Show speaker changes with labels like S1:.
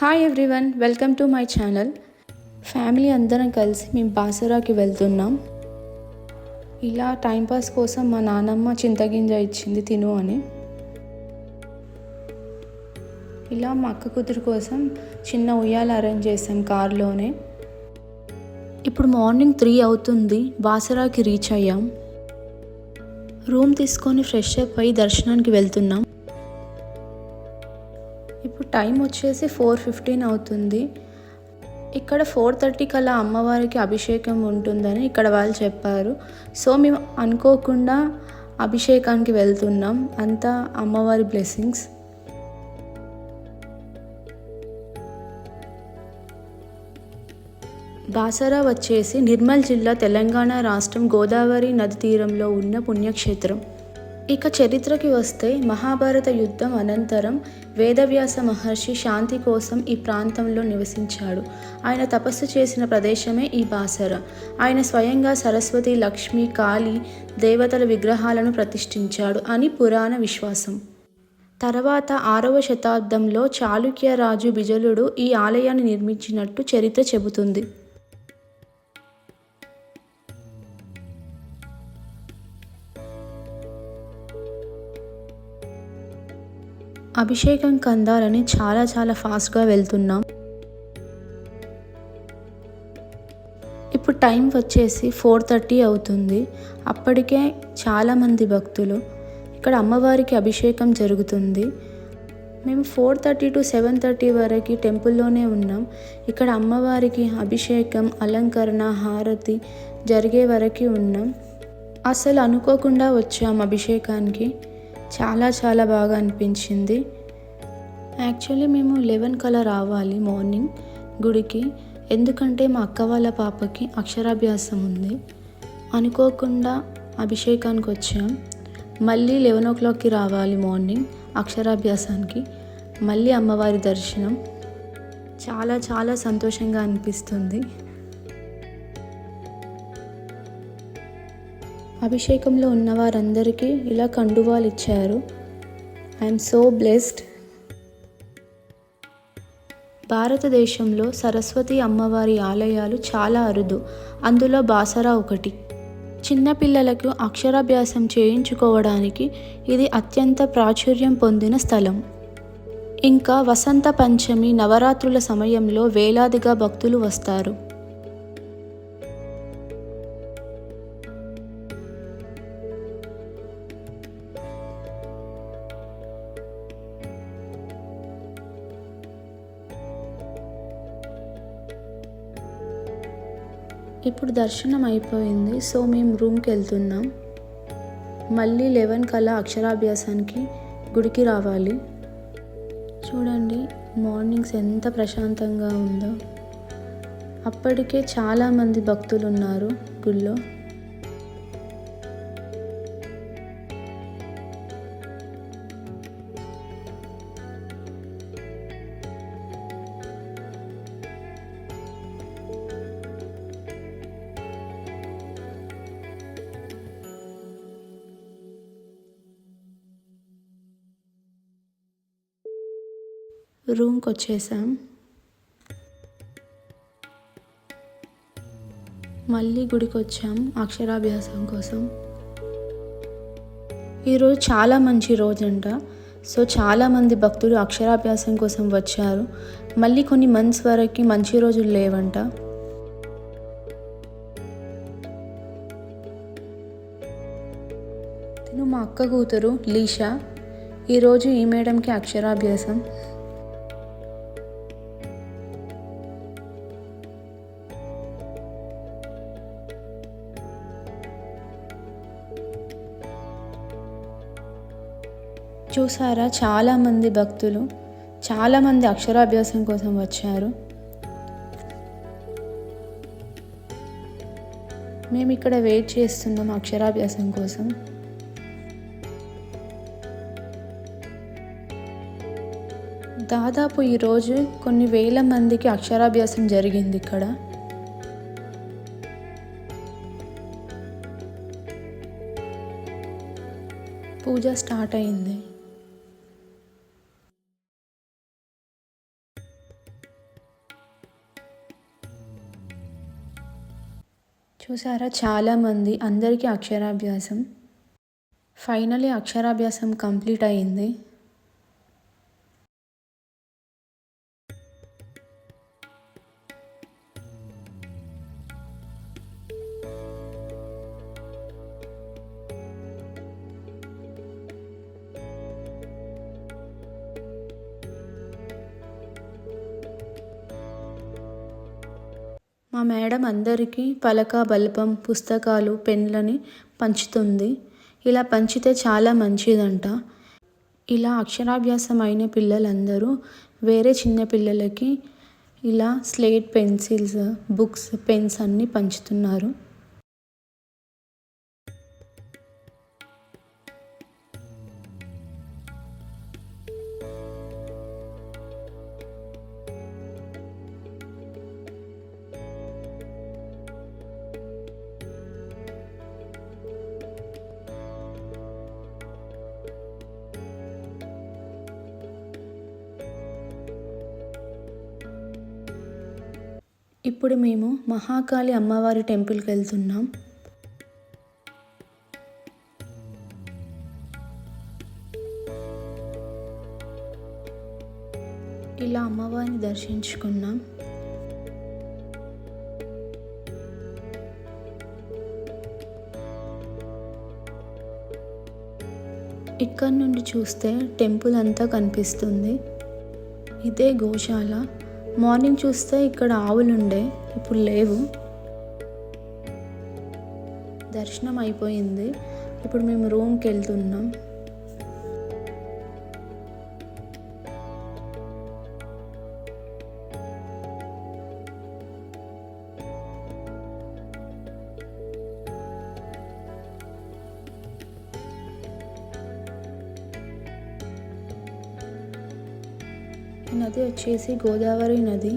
S1: Hi everyone, welcome to my channel. Family అందరం కలిసి మేము బాసరాకి వెళ్తున్నాం. ఇలా టైంపాస్ కోసం మా నాన్నమ్మ చింతగింజ ఇచ్చింది తిను అని. ఇలా మా అక్క కూతురు కోసం చిన్న ఉయ్యాల అరేంజ్ చేసాం కార్లోనే. ఇప్పుడు మార్నింగ్ 3 అవుతుంది. బాసరాకి రీచ్ అయ్యాం. రూమ్ తీసుకొని ఫ్రెష్ అప్ అయ్యి దర్శనానికి వెళ్తున్నాం. ఇప్పుడు టైం వచ్చేసి 4:15 అవుతుంది. ఇక్కడ 4:30 కల్లా అమ్మవారికి అభిషేకం ఉంటుందని ఇక్కడ వాళ్ళు చెప్పారు. సో మేము అనుకోకుండా అభిషేకానికి వెళ్తున్నాం. అంతా అమ్మవారి బ్లెస్సింగ్స్. బాసరా వచ్చేసి నిర్మల్ జిల్లా, తెలంగాణ రాష్ట్రం, గోదావరి నది తీరంలో ఉన్న పుణ్యక్షేత్రం. ఇక చరిత్రకి వస్తే మహాభారత యుద్ధం అనంతరం వేదవ్యాస మహర్షి శాంతి కోసం ఈ ప్రాంతంలో నివసించాడు. ఆయన తపస్సు చేసిన ప్రదేశమే ఈ బాసర. ఆయన స్వయంగా సరస్వతి, లక్ష్మి, కాళీ దేవతల విగ్రహాలను ప్రతిష్ఠించాడు అని పురాణ విశ్వాసం. తర్వాత 6వ శతాబ్దంలో చాళుక్య రాజు బిజలుడు ఈ ఆలయాన్ని నిర్మించినట్టు చరిత్ర చెబుతుంది. అభిషేకం కందాలని చాలా ఫాస్ట్గా వెళ్తున్నాం. ఇప్పుడు టైం వచ్చేసి 4:30 అవుతుంది. అప్పటికే చాలామంది భక్తులు ఇక్కడ అమ్మవారికి అభిషేకం జరుగుతుంది. మేము 4:30 to 7:30 వరకు టెంపుల్లోనే ఉన్నాం. ఇక్కడ అమ్మవారికి అభిషేకం, అలంకరణ, హారతి జరిగే వరకు ఉన్నాం. అసలు అనుకోకుండా వచ్చాం అభిషేకానికి. చాలా బాగా అనిపించింది. యాక్చువల్లీ మేము 11 కల్లా రావాలి మార్నింగ్ గుడికి. ఎందుకంటే మా అక్క వాళ్ళ పాపకి అక్షరాభ్యాసం ఉంది. అనుకోకుండా అభిషేకానికి వచ్చాం. మళ్ళీ 11 o'clockకి రావాలి మార్నింగ్ అక్షరాభ్యాసానికి. మళ్ళీ అమ్మవారి దర్శనం. చాలా సంతోషంగా అనిపిస్తుంది. అభిషేకంలో ఉన్న వారందరికీ ఇలా కండువాలు ఇచ్చారు. I'm so blessed. భారతదేశంలో సరస్వతి అమ్మవారి ఆలయాలు చాలా అరుదు. అందులో బాసరా ఒకటి. చిన్నపిల్లలకు అక్షరాభ్యాసం చేయించుకోవడానికి ఇది అత్యంత ప్రాచుర్యం పొందిన స్థలం. ఇంకా వసంత పంచమి, నవరాత్రుల సమయంలో వేలాదిగా భక్తులు వస్తారు. ఇప్పుడు దర్శనం అయిపోయింది. సో మేము రూమ్కి వెళ్తున్నాం. మళ్ళీ 11 కల్లా అక్షరాభ్యాసానికి గుడికి రావాలి. చూడండి మార్నింగ్స్ ఎంత ప్రశాంతంగా ఉందో. అప్పటికే చాలామంది భక్తులు ఉన్నారు గుళ్ళో. రూమ్కి వచ్చేసాం. మళ్ళీ గుడికి వచ్చాం అక్షరాభ్యాసం కోసం. ఈరోజు చాలా మంచి రోజంట. సో చాలామంది భక్తులు అక్షరాభ్యాసం కోసం వచ్చారు. మళ్ళీ కొన్ని మంత్స్ వరకు మంచి రోజులు లేవంట. తిను మా అక్క కూతురు లీషా. ఈరోజు ఈ మేడంకి అక్షరాభ్యాసం. చూసారా, చాలామంది భక్తులు, చాలామంది అక్షరాభ్యాసం కోసం వచ్చారు. మేము ఇక్కడ వెయిట్ చేస్తున్నాం అక్షరాభ్యాసం కోసం. దాదాపు ఈరోజు కొన్ని వేల మందికి అక్షరాభ్యాసం జరిగింది ఇక్కడ. పూజ స్టార్ట్ అయింది. చూసారా చాలామంది అందరికీ అక్షరాభ్యాసం. ఫైనలీ అక్షరాభ్యాసం కంప్లీట్ అయింది. మా మేడం అందరికీ పలక బలపం పుస్తకాలు పెన్లని పంచుతుంది. ఇలా పంచితే చాలా మంచిదంట. ఇలా అక్షరాభ్యాసం అయిన పిల్లలందరూ వేరే చిన్న పిల్లలకి ఇలా స్లేట్ పెన్సిల్స్ బుక్స్ పెన్స్ అన్నీ పంచుతున్నారు. ఇప్పుడు మేము మహాకాళి అమ్మవారి టెంపుల్కి వెళ్తున్నాం. ఇలా అమ్మవారిని దర్శించుకున్నాం. ఇక్కడ నుండి చూస్తే టెంపుల్ అంతా కనిపిస్తుంది. ఇదే గోశాల. మార్నింగ్ చూస్తే ఇక్కడ ఆవులుండే, ఇప్పుడు లేవు. దర్శనం అయిపోయింది. ఇప్పుడు మేము రూమ్కి వెళ్తున్నాం. ఈ నది వచ్చేసి గోదావరి నది.